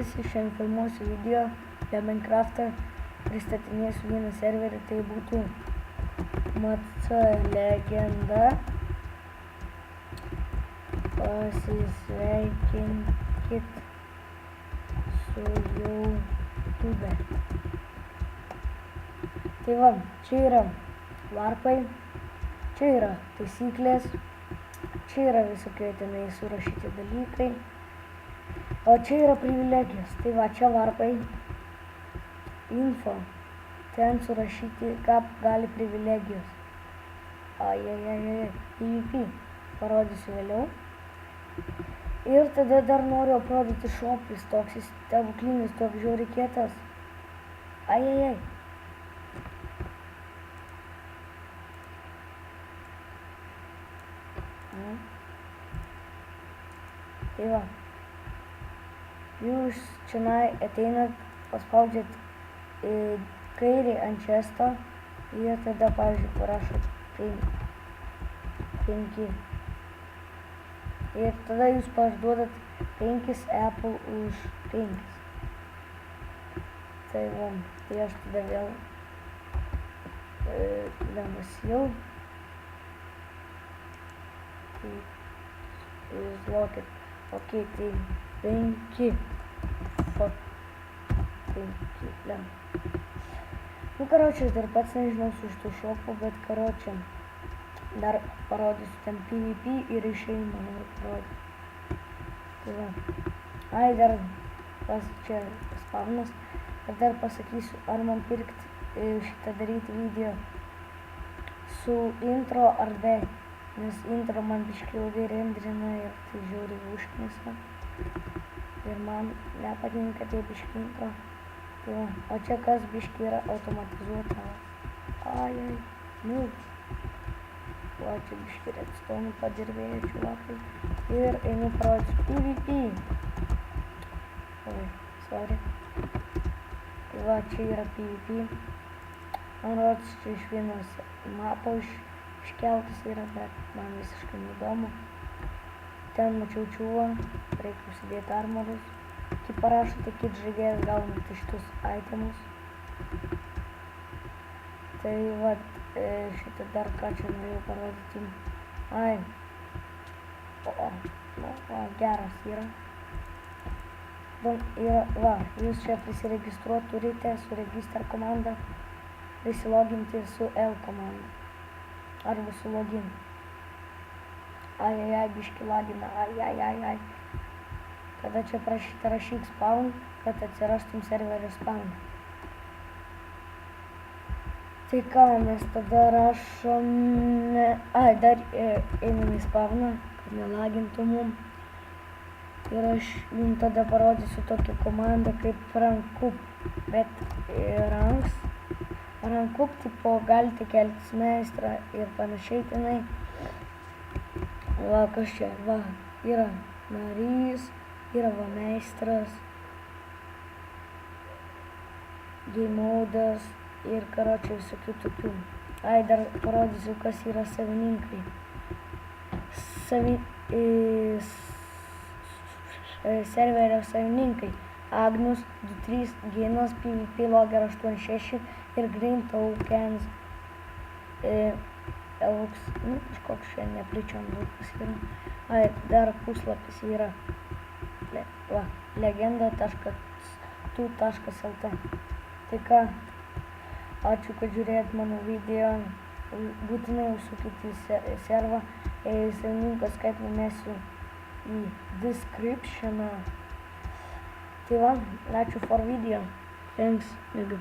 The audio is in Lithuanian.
visi, šiandien filmuosiu video apie Minecraftą, pristatinėsiu vieną serverį, tai būtų MC Legenda. Pasisveikinkit su YouTube. Tai va, čia yra varpai, čia yra taisyklės, čia yra visokie tenai surašyti dalykai, o čia yra privilegijos. Tai va, čia varpai, info, ten surašyti, ką gali privilegijos. PvP, parodysiu vėliau. Ir tada dar noriu aprodyti šopis, toks stebuklinis, toks žiauriai kietas. Tai va, jūs čionai ateinat, paspaudžiat kairį ant često ir tada, pavyzdžiui, parašot 5. Ir tada jūs parduodat 5 Apple už 5. Tai va, tai aš tada vėl lemasiau. Tai izlokit. Ok, tai 5. 5 lem. Nu, karočią, aš dar pats nežinau su šitų šopų, bet karočią, dar parodysiu ten PvP ir išėjimą noriu parodyti. Tai va. Dar čia spawnas. Ir dar pasakysiu, ar man pirkti šitą daryti video su intro ar be. Nes intro man biškai ilgai rendrina ir tai žiauriai užknisa. Ir man nepatinka tie biškai intro. Tai va. O čia kas biškai yra automatizuota. Va, čia biškai redstone padirbėjo čiuvakai. Ir einu parodyti PvP. Sorry. Tai va, čia yra PvP. Man rodos, čia iš vienos mapo iškeltas yra, bet man visiškai neįdomu. Ten mačiau čiūvą, reikia užsidėti armorus. Kai parašote kit žaidėjas, gaunate šitus itemus. Tai va, šitą dar ką čia norėjau parodyti. Geras yra. Va, jūs čia prisiregistruoti turite su register komanda, prisiloginti su L komanda. Arba su login. Biški lagina, Tada čia rašyk spawn, kad atsirastum serverio spawn. Tai ką, mes tada rašome, dar einam į spawną, kad nelagintų mum. Ir aš jums tada parodysiu tokią komandą kaip rankup, bet rankup tipo galite keltis meistrą ir panašiai tenai. Va, kas čia, va, yra narys, yra va meistras, game modas ir karočiai visokių tokių. Dar parodysiu, kas yra savininkai. Serverio savininkai Agnus 23, Ginas, PvP Logger 86 ir Green Tokens. Kažkoks šiandien nepričiom daug yra. Dar puslapis yra legenda.tu.lt. Tai ką, ačiū, kad žiūrėjot mano video. Būtinai užsukit į servą. Savininko skaitmę mesiu į descriptioną. Tai va, ačiū for video. Thanks, nigga.